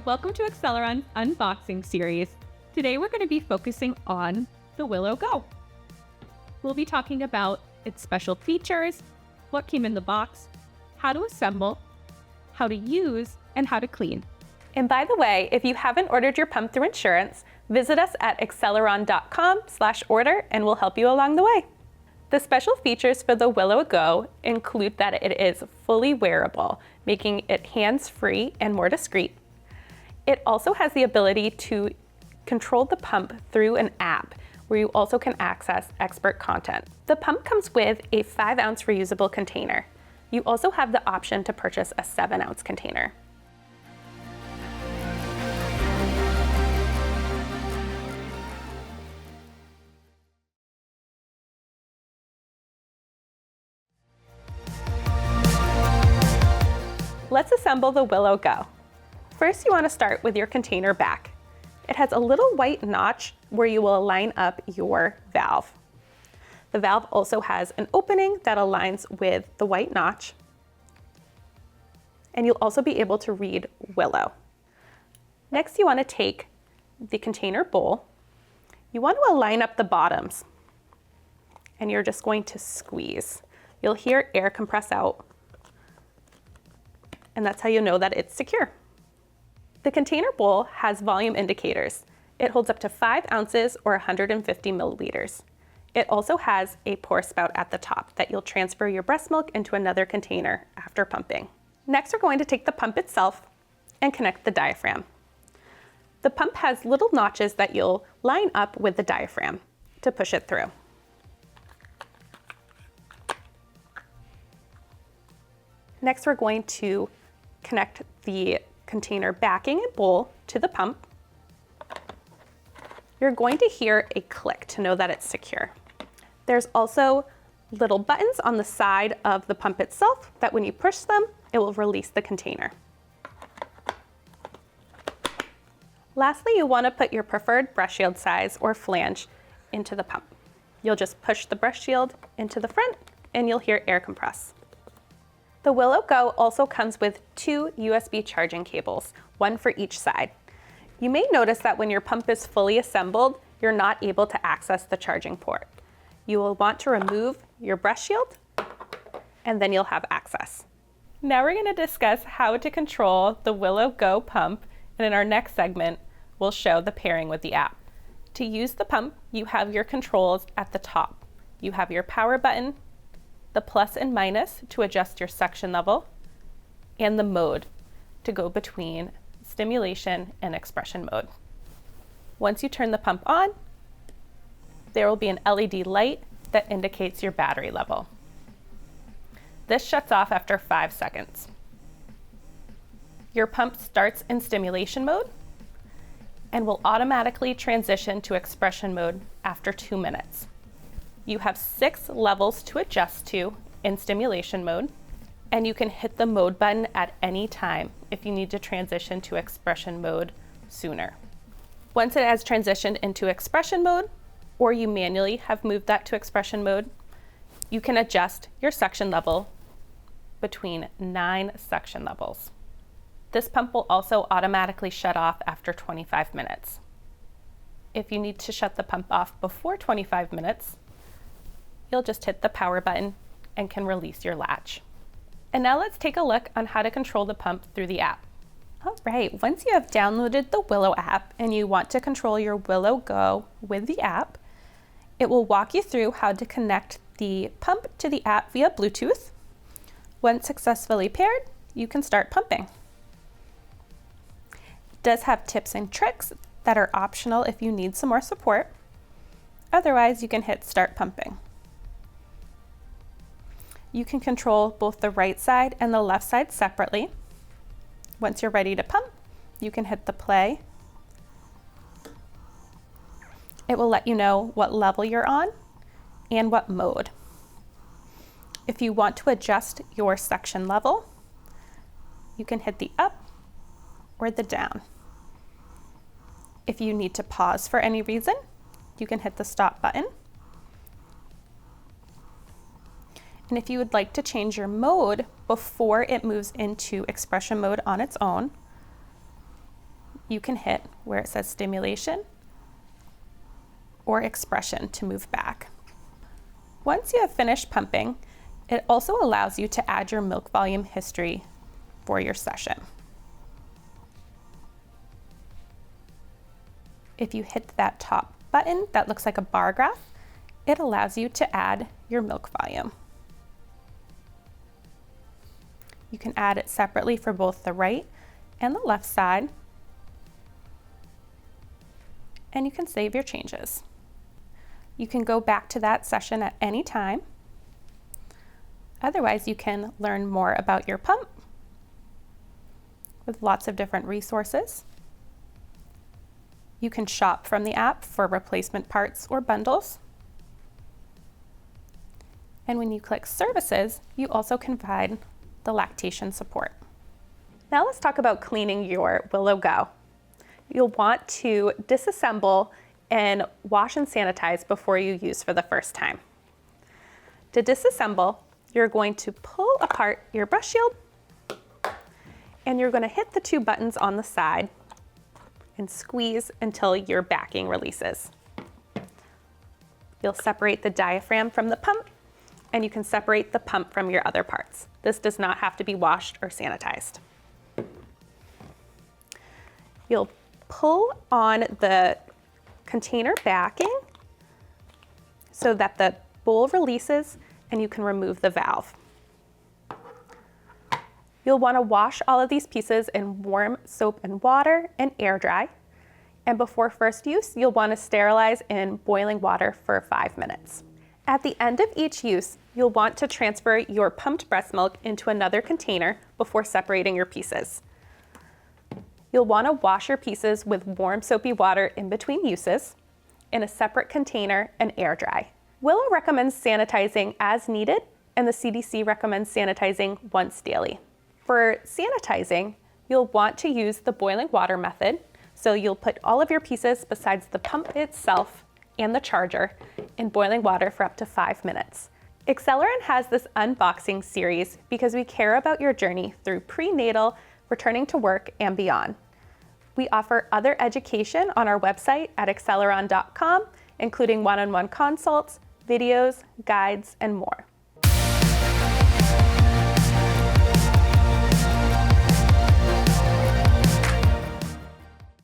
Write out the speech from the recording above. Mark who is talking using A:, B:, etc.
A: welcome to Acceleron's unboxing series. Today we're going to be focusing on the Willow Go. We'll be talking about its special features, what came in the box, how to assemble, how to use, and how to clean.
B: And by the way, if you haven't ordered your pump through insurance, visit us at acceleron.com/order and we'll help you along the way. The special features for the Willow Go include that it is fully wearable, making it hands-free and more discreet. It also has the ability to control the pump through an app where you also can access expert content. The pump comes with a 5-ounce reusable container. You also have the option to purchase a 7-ounce container. Let's assemble the Willow Go. First, you want to start with your container back. It has a little white notch where you will line up your valve. The valve also has an opening that aligns with the white notch. And you'll also be able to read Willow. Next, you want to take the container bowl. You want to align up the bottoms. And you're just going to squeeze. You'll hear air compress out. And that's how you know that it's secure. The container bowl has volume indicators. It holds up to 5 ounces or 150 milliliters. It also has a pour spout at the top that you'll transfer your breast milk into another container after pumping. Next, we're going to take the pump itself and connect the diaphragm. The pump has little notches that you'll line up with the diaphragm to push it through. Next, we're going to connect the container backing and bowl to the pump. You're going to hear a click to know that it's secure. There's also little buttons on the side of the pump itself that when you push them, it will release the container. Lastly, you want to put your preferred breast shield size or flange into the pump. You'll just push the breast shield into the front and you'll hear air compress. The Willow Go also comes with 2 USB charging cables, one for each side. You may notice that when your pump is fully assembled, you're not able to access the charging port. You will want to remove your breast shield, and then you'll have access. Now we're going to discuss how to control the Willow Go pump, and in our next segment, we'll show the pairing with the app. To use the pump, you have your controls at the top. You have your power button, the plus and minus to adjust your suction level, and the mode to go between stimulation and expression mode. Once you turn the pump on, there will be an LED light that indicates your battery level. This shuts off after 5 seconds. Your pump starts in stimulation mode and will automatically transition to expression mode after 2 minutes. You have 6 levels to adjust to in stimulation mode, and you can hit the mode button at any time if you need to transition to expression mode sooner. Once it has transitioned into expression mode, or you manually have moved that to expression mode, you can adjust your suction level between 9 suction levels. This pump will also automatically shut off after 25 minutes. If you need to shut the pump off before 25 minutes, you'll just hit the power button and can release your latch. And now let's take a look on how to control the pump through the app. All right, once you have downloaded the Willow app and you want to control your Willow Go with the app, it will walk you through how to connect the pump to the app via Bluetooth. Once successfully paired, you can start pumping. It does have tips and tricks that are optional if you need some more support. Otherwise, you can hit start pumping. You can control both the right side and the left side separately. Once you're ready to pump, you can hit the play. It will let you know what level you're on and what mode. If you want to adjust your suction level, you can hit the up or the down. If you need to pause for any reason, you can hit the stop button. And if you would like to change your mode before it moves into expression mode on its own, you can hit where it says stimulation or expression to move back. Once you have finished pumping, it also allows you to add your milk volume history for your session. If you hit that top button that looks like a bar graph, it allows you to add your milk volume. You can add it separately for both the right and the left side, and you can save your changes. You can go back to that session at any time. Otherwise, you can learn more about your pump with lots of different resources. You can shop from the app for replacement parts or bundles. And when you click Services, you also can find the lactation support. Now let's talk about cleaning your Willow Go. You'll want to disassemble and wash and sanitize before you use for the first time. To disassemble, you're going to pull apart your brush shield, and you're going to hit the two buttons on the side and squeeze until your backing releases. You'll separate the diaphragm from the pump, and you can separate the pump from your other parts. This does not have to be washed or sanitized. You'll pull on the container backing so that the bowl releases and you can remove the valve. You'll want to wash all of these pieces in warm soap and water and air dry. And before first use, you'll want to sterilize in boiling water for 5 minutes. At the end of each use, you'll want to transfer your pumped breast milk into another container before separating your pieces. You'll want to wash your pieces with warm soapy water in between uses in a separate container and air dry. Willow recommends sanitizing as needed, and the CDC recommends sanitizing once daily. For sanitizing, you'll want to use the boiling water method. So you'll put all of your pieces besides the pump itself and the charger in boiling water for up to 5 minutes. Acceleron has this unboxing series because we care about your journey through prenatal, returning to work, and beyond. We offer other education on our website at acceleron.com, including one-on-one consults, videos, guides, and more.